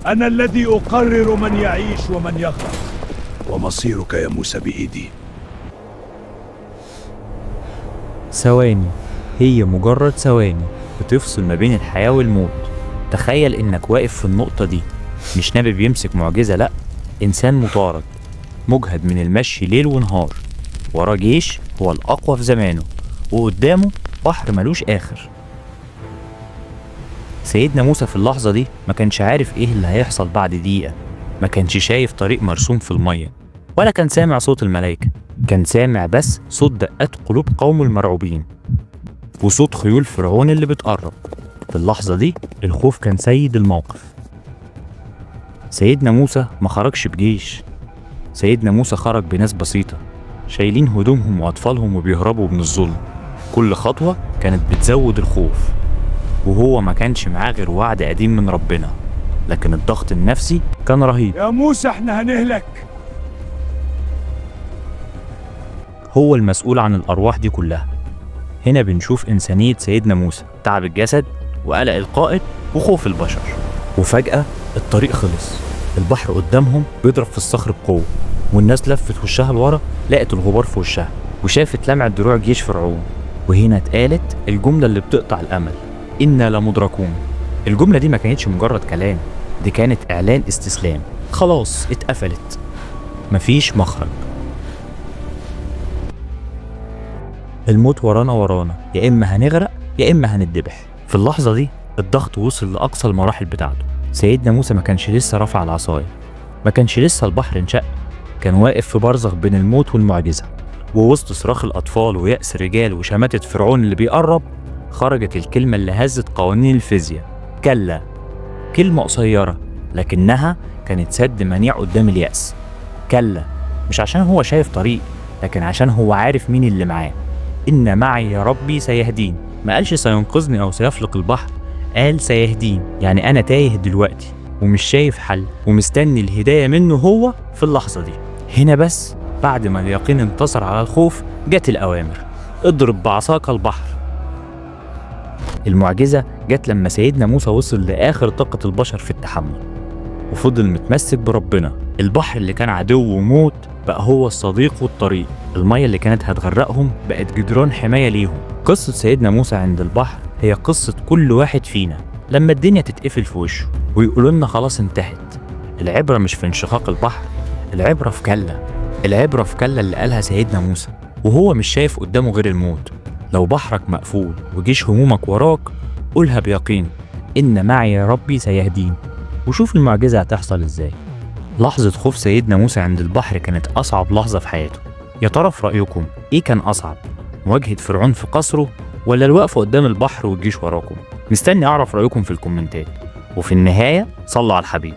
أنا الذي أقرر من يعيش ومن يغرق، ومصيرك يا موسى بإيدي. ثواني، هي مجرد ثواني بتفصل ما بين الحياة والموت. تخيل إنك واقف في النقطة دي، مش نبي بيمسك معجزة، لأ، إنسان مطارد مجهد من المشي ليل ونهار ورا جيش هو الأقوى في زمانه، وقدامه بحر ملوش آخر. سيدنا موسى في اللحظة دي ما كانش عارف إيه اللي هيحصل بعد دقيقة. ما كانش شايف طريق مرسوم في المية، ولا كان سامع صوت الملائكة. كان سامع بس صوت دقات قلوب قوم المرعوبين وصوت خيول فرعون اللي بتقرب. في اللحظة دي الخوف كان سيد الموقف. سيدنا موسى ما خرجش بجيش، سيدنا موسى خرج بناس بسيطة شايلين هدومهم وأطفالهم وبيهربوا من الظلم. كل خطوة كانت بتزود الخوف، وهو ما كانش معاه غير وعد قديم من ربنا، لكن الضغط النفسي كان رهيب. يا موسى احنا هنهلك. هو المسؤول عن الأرواح دي كلها. هنا بنشوف إنسانية سيدنا موسى، تعب الجسد وقلق القائد وخوف البشر. وفجأة الطريق خلص، البحر قدامهم بيضرب في الصخر بقوة، والناس لفت وشها لورا لقت الغبار في وشها وشافت لمعة دروع جيش فرعون. وهنا اتقالت الجملة اللي بتقطع الأمل: إنا لمدركون. الجملة دي ما كانتش مجرد كلام، دي كانت إعلان استسلام. خلاص اتقفلت، مفيش مخرج. الموت ورانا، يا إما هنغرق يا إما هنتذبح. في اللحظة دي الضغط وصل لأقصى المراحل بتاعته. سيدنا موسى ما كانش لسه رفع العصاية، ما كانش لسه البحر انشق، كان واقف في برزخ بين الموت والمعجزة. ووسط صراخ الأطفال ويأس الرجال وشماتة فرعون اللي بيقرب، خرجت الكلمة اللي هزت قوانين الفيزياء: كلا. كلمة قصيرة لكنها كانت سد منيع قدام اليأس. كلا، مش عشان هو شايف طريق، لكن عشان هو عارف مين اللي معاه. إن معي يا ربي سيهدين. ما قالش سينقذني أو سيفلق البحر، قال سيهدين. يعني أنا تايه دلوقتي ومش شايف حل ومستني الهداية منه هو في اللحظة دي. هنا بس بعد ما اليقين انتصر على الخوف جت الأوامر: اضرب بعصاك البحر. المعجزة جت لما سيدنا موسى وصل لآخر طاقة البشر في التحمل وفضل متمسك بربنا. البحر اللي كان عدو وموت بقى هو الصديق والطريق. المية اللي كانت هتغرقهم بقت جدران حماية ليهم. قصة سيدنا موسى عند البحر هي قصة كل واحد فينا لما الدنيا تتقفل في وشه ويقولوا لنا خلاص انتهت. العبرة مش في انشقاق البحر، العبرة في كلا. العبرة في كلا اللي قالها سيدنا موسى وهو مش شايف قدامه غير الموت. لو بحرك مقفول وجيش همومك وراك، قولها بيقين: إن معي يا ربي سيهدين. وشوف المعجزة هتحصل ازاي. لحظة خوف سيدنا موسى عند البحر كانت أصعب لحظة في حياته. يا ترى في رأيكم إيه كان أصعب؟ مواجهة فرعون في قصره ولا الوقفة قدام البحر والجيش وراكم؟ مستني أعرف رأيكم في الكومنتات. وفي النهاية صلوا على الحبيب.